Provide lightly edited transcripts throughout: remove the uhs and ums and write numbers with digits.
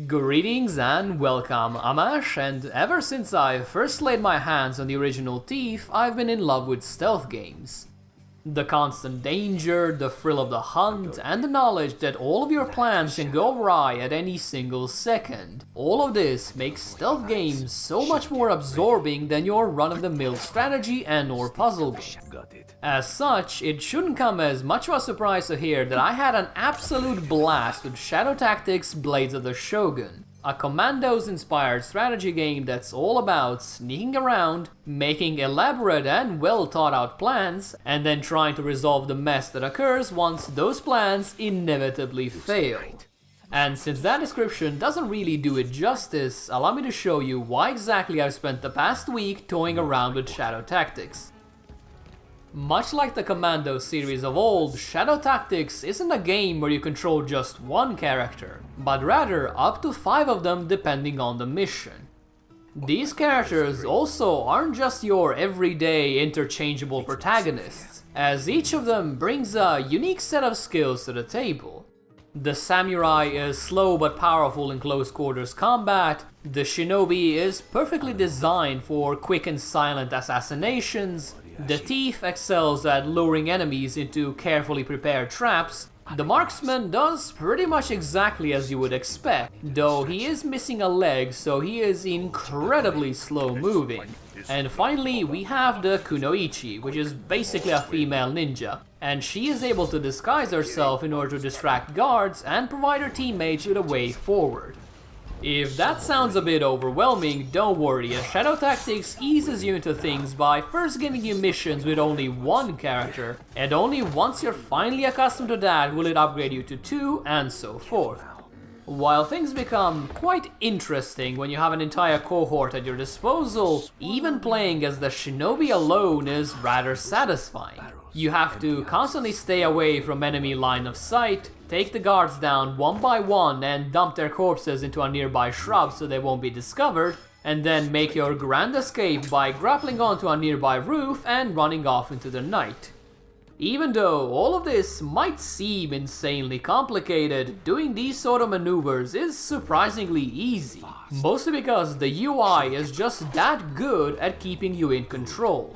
Greetings and welcome, I'm Ash, and ever since I first laid my hands on the original Thief, I've been in love with stealth games. The constant danger, the thrill of the hunt, and the knowledge that all of your plans can go awry at any single second. All of this makes stealth games so much more absorbing than your run-of-the-mill strategy and/or puzzle game. As such, it shouldn't come as much of a surprise to hear that I had an absolute blast with Shadow Tactics: Blades of the Shogun, a Commandos-inspired strategy game that's all about sneaking around, making elaborate and well-thought-out plans, and then trying to resolve the mess that occurs once those plans inevitably fail. And since that description doesn't really do it justice, allow me to show you why exactly I've spent the past week toying around with Shadow Tactics. Much like the Commandos series of old, Shadow Tactics isn't a game where you control just one character, but rather up to 5 of them depending on the mission. These characters also aren't just your everyday interchangeable protagonists, as each of them brings a unique set of skills to the table. The samurai is slow but powerful in close quarters combat, the shinobi is perfectly designed for quick and silent assassinations, the thief excels at luring enemies into carefully prepared traps, the marksman does pretty much exactly as you would expect, though he is missing a leg, so he is incredibly slow moving. And finally we have the kunoichi, which is basically a female ninja, and she is able to disguise herself in order to distract guards and provide her teammates with a way forward. If that sounds a bit overwhelming, don't worry, as Shadow Tactics eases you into things by first giving you missions with only one character, and only once you're finally accustomed to that will it upgrade you to 2, and so forth. While things become quite interesting when you have an entire cohort at your disposal, even playing as the shinobi alone is rather satisfying. You have to constantly stay away from enemy line of sight, take the guards down one by one and dump their corpses into a nearby shrub so they won't be discovered, and then make your grand escape by grappling onto a nearby roof and running off into the night. Even though all of this might seem insanely complicated, doing these sort of maneuvers is surprisingly easy, mostly because the UI is just that good at keeping you in control.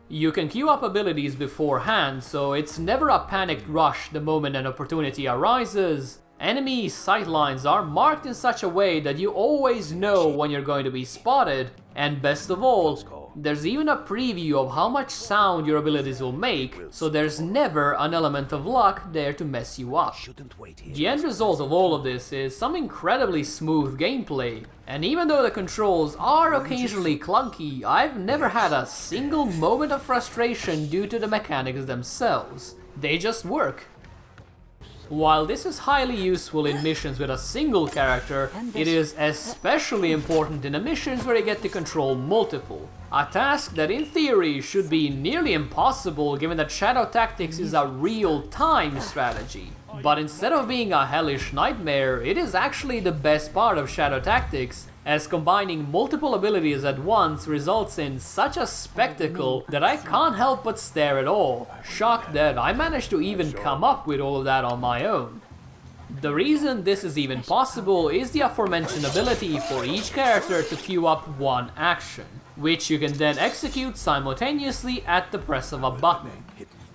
You can queue up abilities beforehand, so it's never a panicked rush the moment an opportunity arises. Enemy sightlines are marked in such a way that you always know when you're going to be spotted, and best of all, there's even a preview of how much sound your abilities will make, so there's never an element of luck there to mess you up. The end result of all of this is some incredibly smooth gameplay, and even though the controls are occasionally clunky, I've never had a single moment of frustration due to the mechanics themselves. They just work. While this is highly useful in missions with a single character, it is especially important in the missions where you get to control multiple. A task that in theory should be nearly impossible given that Shadow Tactics is a real-time strategy. But instead of being a hellish nightmare, it is actually the best part of Shadow Tactics, as combining multiple abilities at once results in such a spectacle that I can't help but stare at all, shocked that I managed to even come up with all of that on my own. The reason this is even possible is the aforementioned ability for each character to queue up one action, which you can then execute simultaneously at the press of a button.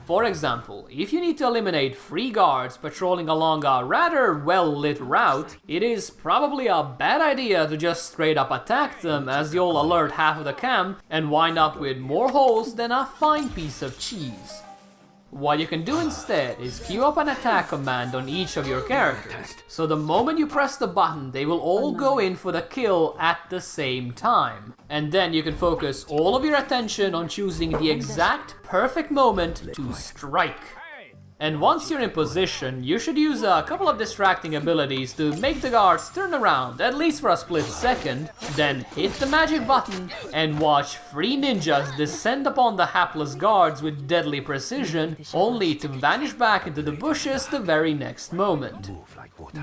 For example, if you need to eliminate 3 guards patrolling along a rather well-lit route, it is probably a bad idea to just straight up attack them, as you'll alert half of the camp and wind up with more holes than a fine piece of cheese. What you can do instead is queue up an attack command on each of your characters, so the moment you press the button they will all go in for the kill at the same time. And then you can focus all of your attention on choosing the exact perfect moment to strike. And once you're in position, you should use a couple of distracting abilities to make the guards turn around, at least for a split second, then hit the magic button and watch 3 ninjas descend upon the hapless guards with deadly precision, only to vanish back into the bushes the very next moment.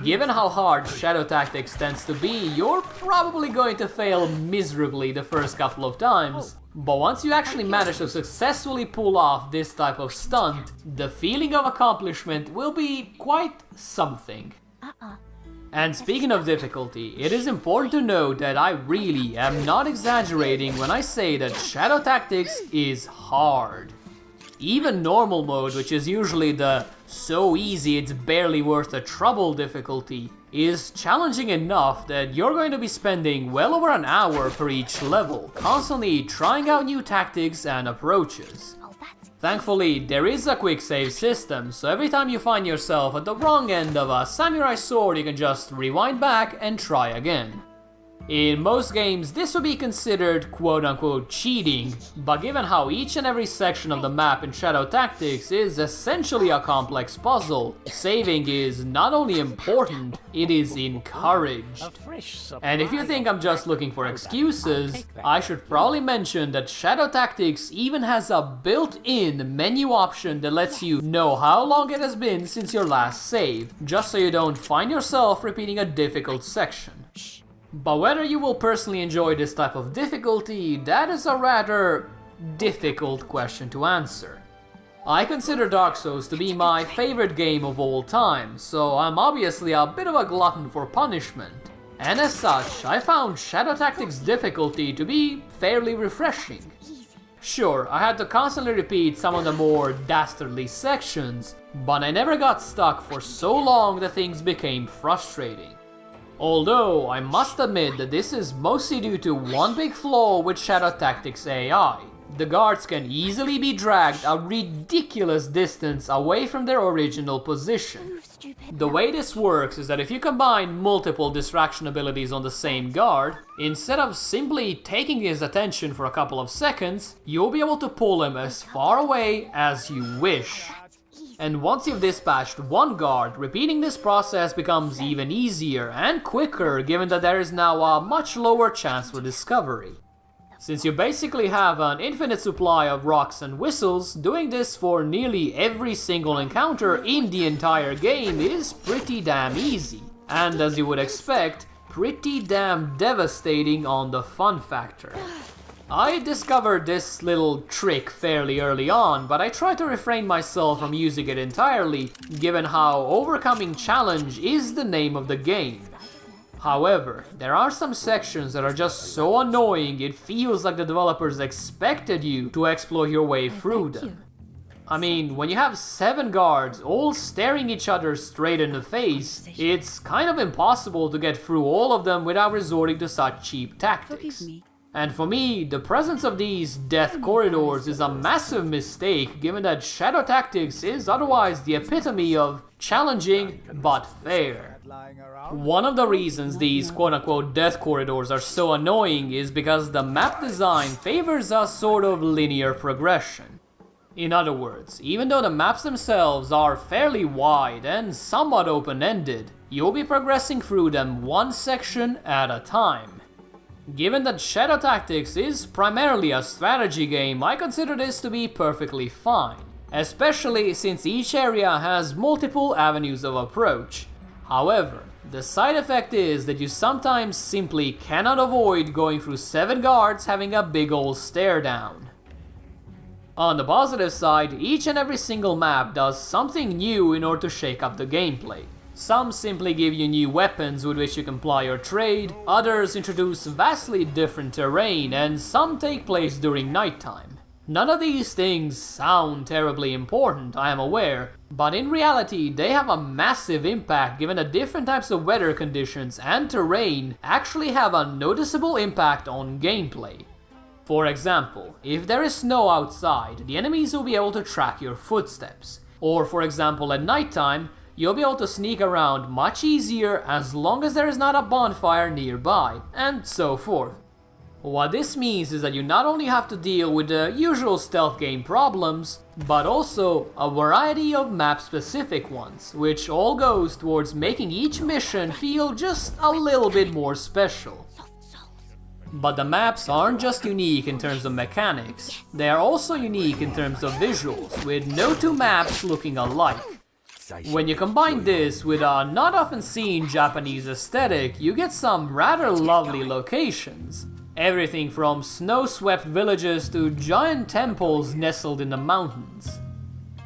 Given how hard Shadow Tactics tends to be, you're probably going to fail miserably the first couple of times. But once you actually manage to successfully pull off this type of stunt, the feeling of accomplishment will be quite something. And speaking of difficulty, it is important to note that I really am not exaggerating when I say that Shadow Tactics is hard. Even normal mode, which is usually the so easy it's barely worth the trouble difficulty, is challenging enough that you're going to be spending well over an hour per each level, constantly trying out new tactics and approaches. Thankfully, there is a quick save system, so every time you find yourself at the wrong end of a samurai sword, you can just rewind back and try again. In most games, this would be considered quote-unquote cheating, but given how each and every section of the map in Shadow Tactics is essentially a complex puzzle, saving is not only important, it is encouraged. And if you think I'm just looking for excuses, I should probably mention that Shadow Tactics even has a built-in menu option that lets you know how long it has been since your last save, just so you don't find yourself repeating a difficult section. But whether you will personally enjoy this type of difficulty, that is a rather difficult question to answer. I consider Dark Souls to be my favorite game of all time, so I'm obviously a bit of a glutton for punishment. And as such, I found Shadow Tactics difficulty to be fairly refreshing. Sure, I had to constantly repeat some of the more dastardly sections, but I never got stuck for so long that things became frustrating. Although, I must admit that this is mostly due to one big flaw with Shadow Tactics AI. The guards can easily be dragged a ridiculous distance away from their original position. The way this works is that if you combine multiple distraction abilities on the same guard, instead of simply taking his attention for a couple of seconds, you'll be able to pull him as far away as you wish. And once you've dispatched one guard, repeating this process becomes even easier and quicker given that there is now a much lower chance for discovery. Since you basically have an infinite supply of rocks and whistles, doing this for nearly every single encounter in the entire game is pretty damn easy. And as you would expect, pretty damn devastating on the fun factor. I discovered this little trick fairly early on, but I tried to refrain myself from using it entirely, given how overcoming challenge is the name of the game. However, there are some sections that are just so annoying it feels like the developers expected you to explore your way through them. I mean, when you have 7 guards all staring each other straight in the face, it's kind of impossible to get through all of them without resorting to such cheap tactics. And for me, the presence of these death corridors is a massive mistake given that Shadow Tactics is otherwise the epitome of challenging but fair. One of the reasons these quote-unquote death corridors are so annoying is because the map design favors a sort of linear progression. In other words, even though the maps themselves are fairly wide and somewhat open-ended, you'll be progressing through them one section at a time. Given that Shadow Tactics is primarily a strategy game, I consider this to be perfectly fine, especially since each area has multiple avenues of approach. However, the side effect is that you sometimes simply cannot avoid going through 7 guards having a big ol' stare down. On the positive side, each and every single map does something new in order to shake up the gameplay. Some simply give you new weapons with which you can ply your trade, others introduce vastly different terrain, and some take place during nighttime. None of these things sound terribly important, I am aware, but in reality they have a massive impact given that different types of weather conditions and terrain actually have a noticeable impact on gameplay. For example, if there is snow outside, the enemies will be able to track your footsteps. Or for example, at nighttime, you'll be able to sneak around much easier as long as there is not a bonfire nearby, and so forth. What this means is that you not only have to deal with the usual stealth game problems, but also a variety of map-specific ones, which all goes towards making each mission feel just a little bit more special. But the maps aren't just unique in terms of mechanics, they are also unique in terms of visuals, with no two maps looking alike. When you combine this with a not often seen Japanese aesthetic, you get some rather lovely locations. Everything from snow-swept villages to giant temples nestled in the mountains.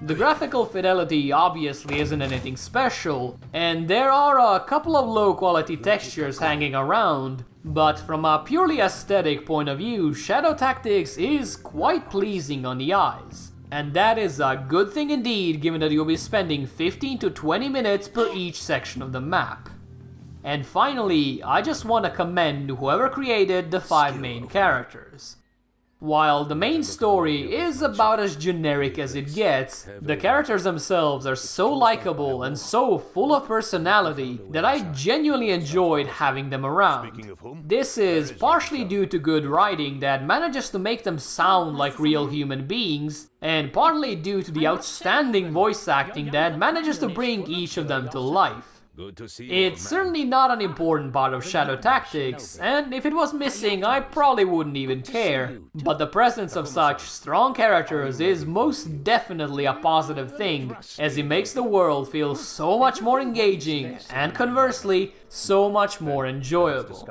The graphical fidelity obviously isn't anything special, and there are a couple of low quality textures hanging around, but from a purely aesthetic point of view, Shadow Tactics is quite pleasing on the eyes. And that is a good thing indeed, given that you'll be spending 15 to 20 minutes per each section of the map. And finally, I just want to commend whoever created the 5 main characters. While the main story is about as generic as it gets, the characters themselves are so likable and so full of personality that I genuinely enjoyed having them around. This is partially due to good writing that manages to make them sound like real human beings, and partly due to the outstanding voice acting that manages to bring each of them to life. It's certainly not an important part of Shadow Tactics, and if it was missing, I probably wouldn't even care. But the presence of such strong characters is most definitely a positive thing, as it makes the world feel so much more engaging, and conversely, so much more enjoyable.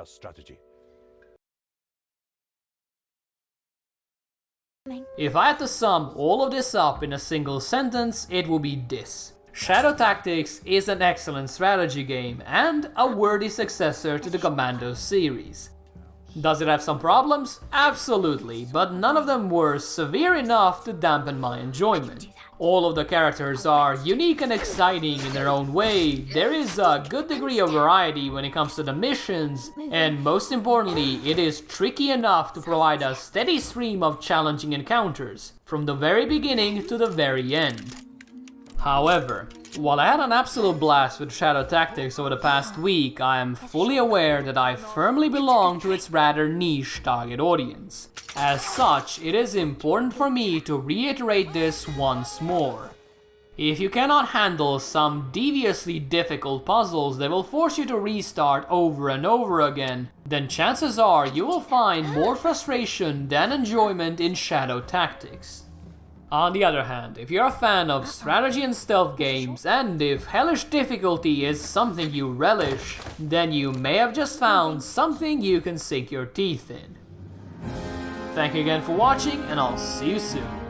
If I had to sum all of this up in a single sentence, it would be this. Shadow Tactics is an excellent strategy game and a worthy successor to the Commandos series. Does it have some problems? Absolutely, but none of them were severe enough to dampen my enjoyment. All of the characters are unique and exciting in their own way, there is a good degree of variety when it comes to the missions, and most importantly, it is tricky enough to provide a steady stream of challenging encounters, from the very beginning to the very end. However, while I had an absolute blast with Shadow Tactics over the past week, I am fully aware that I firmly belong to its rather niche target audience. As such, it is important for me to reiterate this once more. If you cannot handle some deviously difficult puzzles that will force you to restart over and over again, then chances are you will find more frustration than enjoyment in Shadow Tactics. On the other hand, if you're a fan of strategy and stealth games, and if hellish difficulty is something you relish, then you may have just found something you can sink your teeth in. Thank you again for watching, and I'll see you soon.